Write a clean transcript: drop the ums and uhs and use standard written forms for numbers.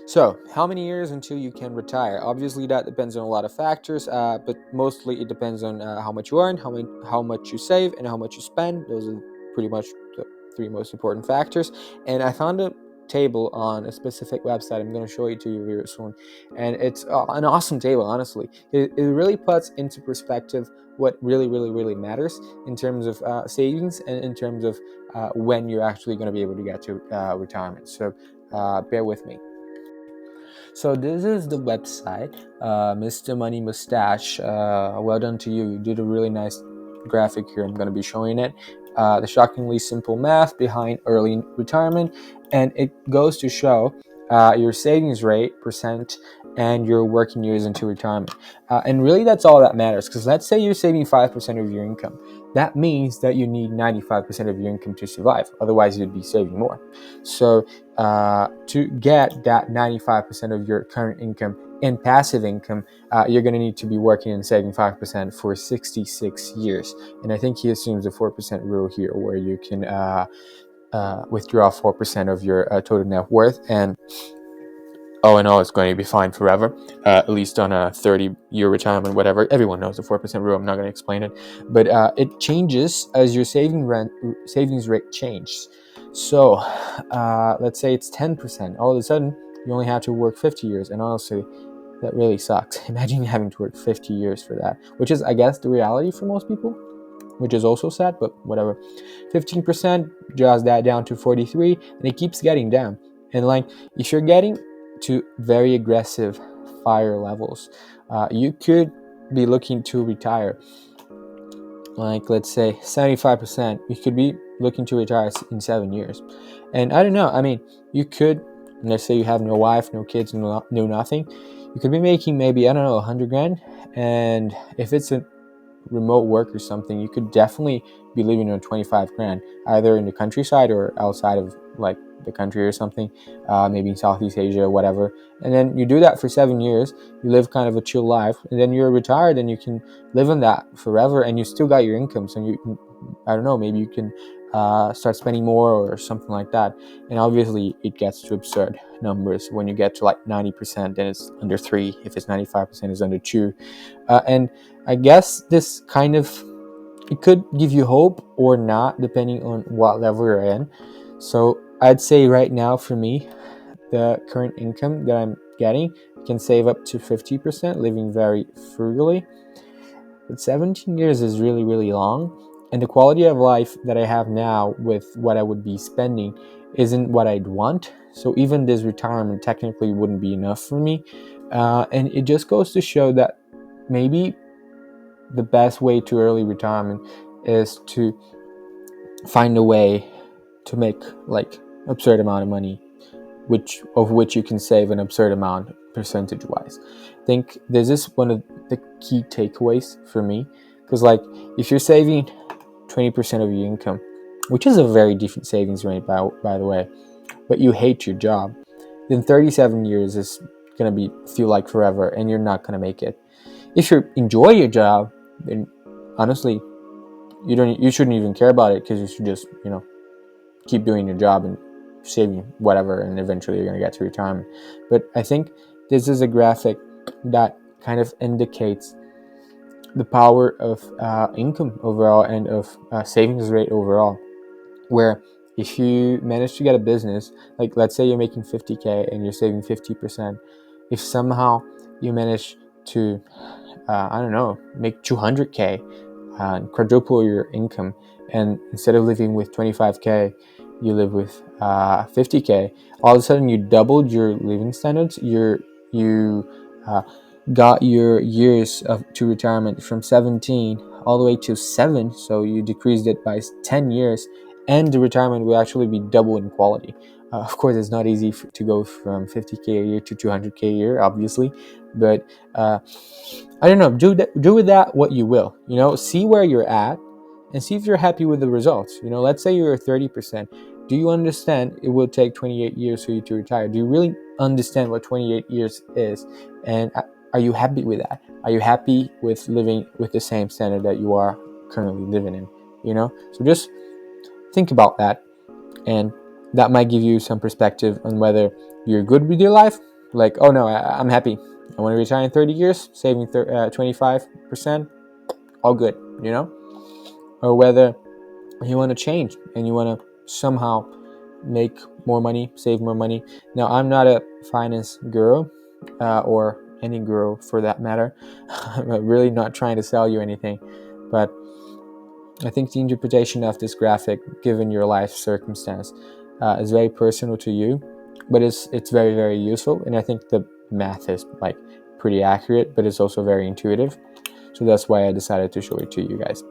So, how many years until you can retire? Obviously, that depends on a lot of factors, but mostly it depends on how much you earn, how much you save, and how much you spend. Those are pretty much the three most important factors. And I found a table on a specific website. I'm going to show it to you very soon, and it's an awesome table. Honestly, it really puts into perspective what really matters in terms of savings and in terms of when you're actually going to be able to get to retirement. So, bear with me. So this is the website, Mr. Money Mustache. Well done to you. You did a really nice graphic here. I'm going to be showing it. The shockingly simple math behind early retirement, and it goes to show your savings rate percent and your working years into retirement. And really, that's all that matters. Because let's say you're saving 5% of your income. That means that you need 95% of your income to survive. Otherwise, you'd be saving more. So to get that 95% of your current income in passive income, you're going to need to be working and saving 5% for 66 years. And I think he assumes the 4% rule here, where you can withdraw 4% of your total net worth, and oh, and it's going to be fine forever, at least on a 30-year retirement, whatever. Everyone knows the 4% rule. I'm not going to explain it. But it changes as your savings rate changes. So let's say it's 10%. All of a sudden, you only have to work 50 years. And honestly, that really sucks. Imagine having to work 50 years for that, which is, I guess, the reality for most people, which is also sad, but whatever. 15% draws that down to 43, and it keeps getting down. And like, if you're getting to very aggressive fire levels, you could be looking to retire. Like, let's say 75%, you could be looking to retire in 7 years. And I don't know, I mean, you could, let's say you have no wife, no kids, no nothing, you could be making maybe, I don't know, 100 grand. And if it's a remote work or something, you could definitely be living on 25 grand, either in the countryside or outside of like the country or something, maybe in Southeast Asia, whatever. And then you do that for 7 years, you live kind of a chill life, and then you're retired and you can live on that forever, and you still got your income. So you can, I don't know, maybe you can start spending more or something like that. And obviously it gets to absurd numbers. When you get to like 90%, then it's under 3. If it's 95%, it's under 2. And I guess this kind of, it could give you hope or not, depending on what level you're in. So I'd say right now, for me, the current income that I'm getting, I can save up to 50%, living very frugally. But 17 years is really long, and the quality of life that I have now with what I would be spending isn't what I'd want. So even this retirement technically wouldn't be enough for me. And it just goes to show that maybe the best way to early retirement is to find a way to make like absurd amount of money, which you can save an absurd amount percentage wise. I think this is one of the key takeaways for me, because like, if you're saving 20% of your income, which is a very decent savings rate by the way, but you hate your job, then 37 years is gonna feel like forever, and you're not gonna make it. If you enjoy your job, then honestly, you shouldn't even care about it, because you should just keep doing your job and saving whatever, and eventually you're going to get to retirement. But I think this is a graphic that kind of indicates the power of income overall, and of savings rate overall, where if you manage to get a business, like let's say you're making 50K and you're saving 50%, if somehow you manage to I don't know, make 200K and quadruple your income, and instead of living with 25K, you live with 50K, all of a sudden you doubled your living standards. You got your years to retirement from 17 all the way to 7, so you decreased it by 10 years, and the retirement will actually be double in quality. Of course, it's not easy to go from 50K a year to 200K a year, obviously, but I don't know, do with that what you will. See where you're at and see if you're happy with the results. Let's say you're 30%. Do you understand it will take 28 years for you to retire? Do you really understand what 28 years is? And are you happy with that? Are you happy with living with the same standard that you are currently living in? So just think about that, and that might give you some perspective on whether you're good with your life like, oh no, I'm happy, I want to retire in 30 years, saving 25%, all good, you know? Or whether you want to change and you want to somehow make more money, save more money. Now, I'm not a finance guru, or any guru for that matter. I'm really not trying to sell you anything, but I think the interpretation of this graphic, given your life circumstance, is very personal to you, but it's very, very useful. And I think the math is like pretty accurate, but it's also very intuitive. So that's why I decided to show it to you guys.